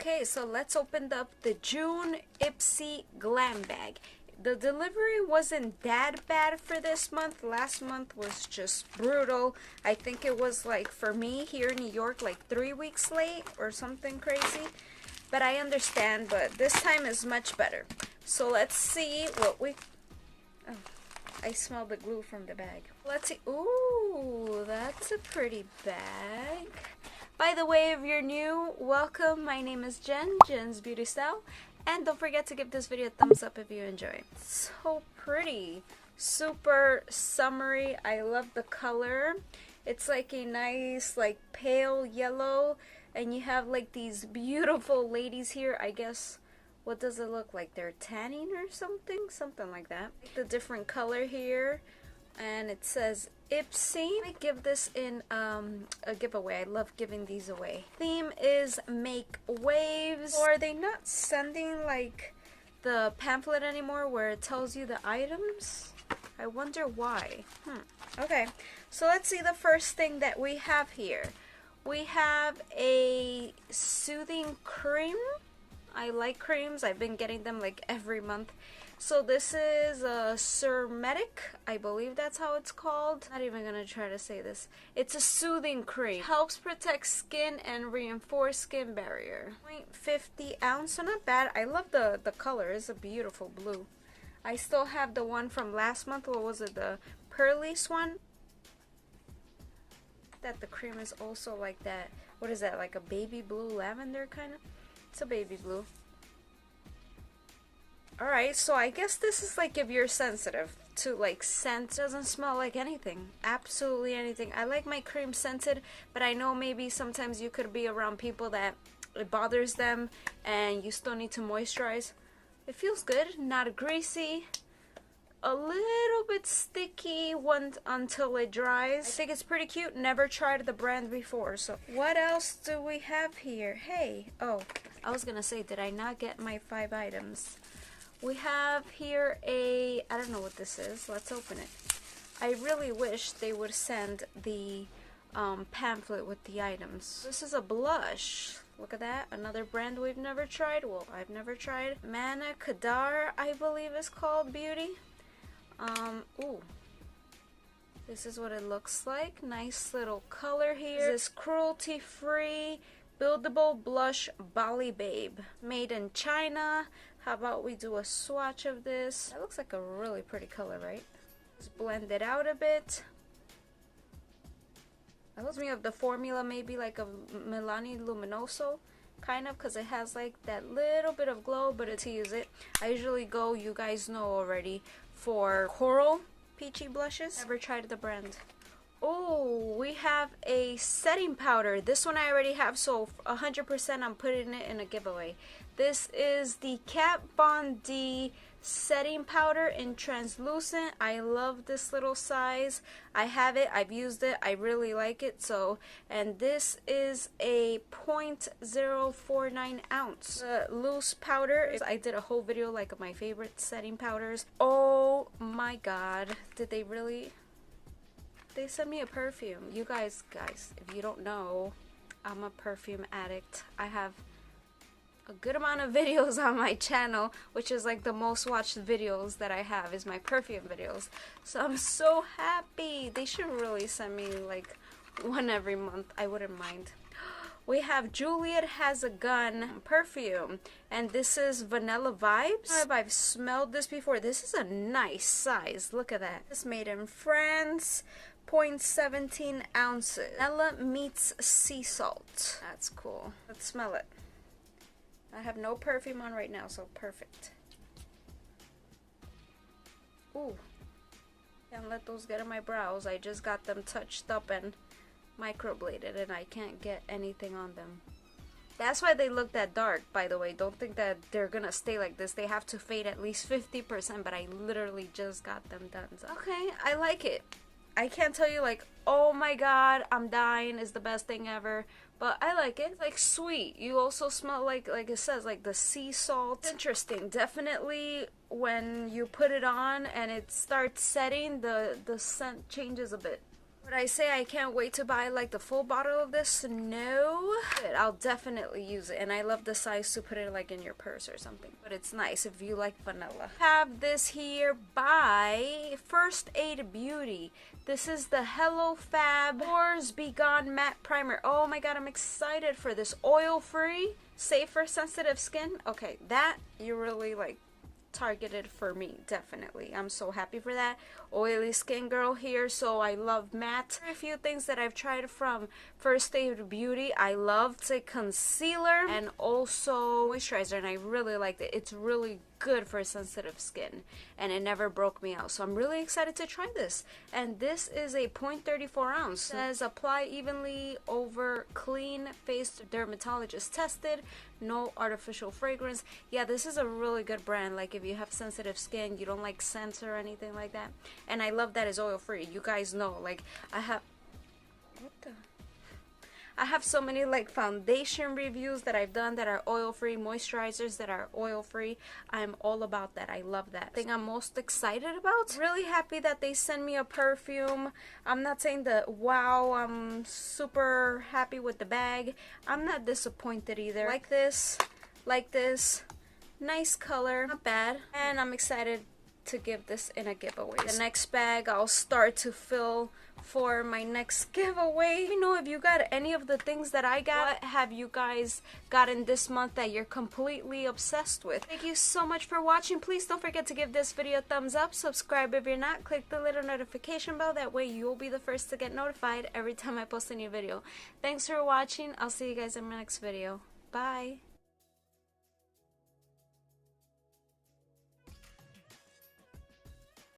Okay, so let's open up the June Ipsy Glam Bag. The delivery wasn't that bad for this month. Last month was just brutal. I think it was like, for me here in New York, like 3 weeks late or something crazy. But I understand, but this time is much better. So let's see what we... Oh, I smell the glue from the bag. Let's see. Ooh, that's a pretty bag. By the way, if you're new, welcome. My name is Jen, Jen's BeautyStyle. And don't forget to give this video a thumbs up if you enjoy. So pretty. Super summery. I love the color. It's like a nice, like, pale yellow. And you have, like, these beautiful ladies here. I guess, what does it look like? They're tanning or something? Something like that. The different color here. And it says Ipsy. I give this in a giveaway. I love giving these away. Theme is make waves. Or are they not sending like the pamphlet anymore where it tells you the items? I wonder why. Okay, so let's see the first thing that we have here. We have a soothing cream. I like creams. I've been getting them like every month. So this is a Surmetic, I believe that's how it's called. Not even gonna try to say this. It's a soothing cream. Helps protect skin and reinforce skin barrier. 0.50 ounce, so not bad. I love the color. It's a beautiful blue. I still have the one from last month. What was it? The Pearlies one? That the cream is also like that. What is that? Like a baby blue lavender kind of? It's a baby blue. Alright, so I guess this is like if you're sensitive to like scent. Doesn't smell like anything. Absolutely anything. I like my cream scented, but I know maybe sometimes you could be around people that it bothers them and you still need to moisturize. It feels good, not greasy. A little bit sticky until it dries. I think it's pretty cute. Never tried the brand before. So what else do we have here? Hey, oh, I was gonna say, did I not get my 5 items? We have here a, I don't know what this is. Let's open it. I really wish they would send the pamphlet with the items. This is a blush. Look at that. Another brand we've never tried. Well, I've never tried. Mana Kadar, I believe is called Beauty. Ooh. This is what it looks like. Nice little color here. This is cruelty-free, buildable blush Bali Babe. Made in China. How about we do a swatch of this? That looks like a really pretty color, right? Just blend it out a bit. It reminds me of the formula, maybe like a Milani Luminoso, kind of, because it has like that little bit of glow, but to use it, I usually go, you guys know already, for coral peachy blushes. Never tried the brand. Oh, we have a setting powder. This one I already have, so 100% I'm putting it in a giveaway. This is the Kat Von D setting powder in translucent. I love this little size. I have it. I've used it. I really like it. So, and this is a 0.049 ounce loose powder. I did a whole video like of my favorite setting powders. Oh my god, did they really? They sent me a perfume. You guys, if you don't know, I'm a perfume addict. I have a good amount of videos on my channel, which is like the most watched videos that I have is my perfume videos. So I'm so happy. They should really send me like one every month. I wouldn't mind. We have Juliet Has a Gun perfume, and this is Vanilla Vibes. I've smelled this before. This is a nice size. Look at that. It's made in France. 0.17 ounces. Vanilla meets sea salt. That's cool. Let's smell it. I have no perfume on right now, so perfect. Ooh. Can't let those get in my brows. I just got them touched up and microbladed, and I can't get anything on them. That's why they look that dark, by the way. Don't think that they're gonna stay like this. They have to fade at least 50%, but I literally just got them done. So, okay, I like it. I can't tell you like, oh my god, I'm dying is the best thing ever, but I like it. It's like sweet. You also smell like it says, like the sea salt. It's interesting. Definitely when you put it on and it starts setting, the scent changes a bit. But I say I can't wait to buy like the full bottle of this. No, but I'll definitely use it, and I love the size to put it like in your purse or something. But it's nice if you like vanilla. Have this here by First Aid Beauty. This is the Hello Fab Pores Be Gone Matte Primer. Oh my god, I'm excited for this. Oil-free, safe for sensitive skin. Okay, that you really like targeted for me, definitely. I'm so happy for that. Oily skin girl here, so I love matte. A few things that I've tried from First Aid Beauty. I loved the concealer and also moisturizer, and I really liked it. It's really good for sensitive skin, and it never broke me out, so I'm really excited to try this. And this is a 0.34 ounce. It says apply evenly over clean face, dermatologist tested, no artificial fragrance. Yeah, this is a really good brand. Like if you have sensitive skin, you don't like scents or anything like that. And I love that it's oil free. You guys know, like I have so many like foundation reviews that I've done that are oil-free, moisturizers that are oil-free. I'm all about that. I love that. Thing I'm most excited about. Really happy that they send me a perfume. I'm not saying that wow, I'm super happy with the bag. I'm not disappointed either. Like this, nice color, not bad. And I'm excited to give this in a giveaway. The next bag I'll start to fill for my next giveaway. Let me know if you got any of the things that I got. What have you guys gotten this month that you're completely obsessed with? Thank you so much for watching. Please don't forget to give this video a thumbs up. Subscribe if you're not. Click the little notification bell. That way you'll be the first to get notified every time I post a new video. Thanks for watching. I'll see you guys in my next video. Bye.